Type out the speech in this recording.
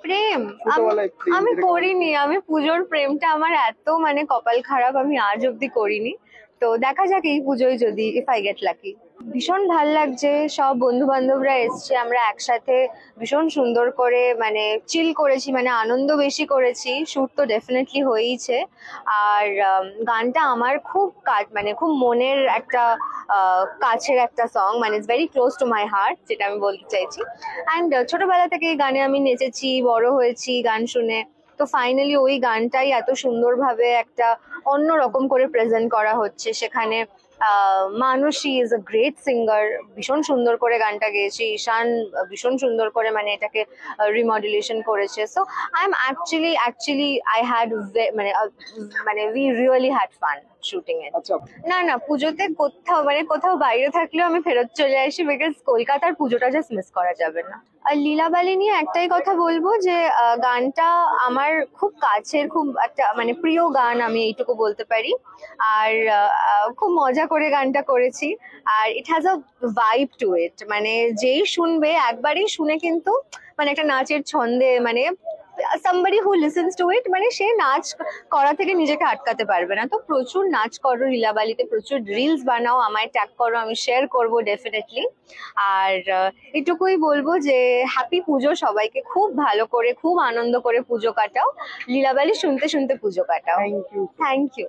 প্রেম ছোটবেলায় প্রেম আমি যেটাকে করিনি। আমি পুজোর প্রেমটা আমার এত মানে কপাল খারাপ, আমি আজ অব্দি করিনি। তো দেখা যাক এই পুজোয় যদি ইফ আই গেট লাকি। ভীষণ ভাল লাগছে, সব বন্ধু বান্ধবরা এসছে, আমরা একসাথে ভীষণ সুন্দর করে মানে চিল করেছি, মানে আনন্দ বেশি করেছি। শুট তো ডেফিনেটলি হয়েইছে। আর গানটা আমার খুব মানে খুব মনের একটা কাছের একটা সং, মানে it's very close to my heart, যেটা আমি বলতে চাইছি। অ্যান্ড ছোটবেলা থেকে এই গানে আমি নেচেছি, বড় হয়েছি গান শুনে। তো ফাইনালি ওই গানটাই এত সুন্দরভাবে একটা অন্য রকম করে প্রেজেন্ট করা হচ্ছে সেখানে। মানসী ইজ আ গ্রেট সিঙ্গার, ভীষণ সুন্দর করে গানটা গেয়েছে। ঈশান ভীষণ সুন্দর করে মানে এটাকে রিমডুলেশন করেছে। So I am actually I had মানে we really had fun shooting এ। আচ্ছা না না, পুজোতে কোথাও বাইরে থাকলেও আমি ফেরত চলে আসি, বিকজ কলকাতার পুজোটা জাস্ট মিস করা যাবে না। আর লীলাবালি নিয়ে একটাই কথা বলবো যে গানটা আমার খুব কাছের, খুব একটা মানে প্রিয় গান, আমি এইটুকু বলতে পারি। আর খুব মজা করে গানটা করেছি। আর it has a vibe to it, মানে যেই শুনবে একবারই শুনে কিন্তু মানে একটা নাচের ছন্দে, মানে somebody who listens to it মানে সে নাচ করা থেকে নিজেকে আটকাতে পারবে না। তো প্রচুর নাচ করো লীলাবালিতে, প্রচুর রিলস বানাও, আমায় ট্যাগ করো, আমি শেয়ার করবো ডেফিনেটলি। আর এটুকুই বলবো যে হ্যাপি পুজো সবাইকে, খুব ভালো করে খুব আনন্দ করে পুজো কাটাও, লীলাবালি শুনতে শুনতে পুজো কাটাও। Thank you. Thank you.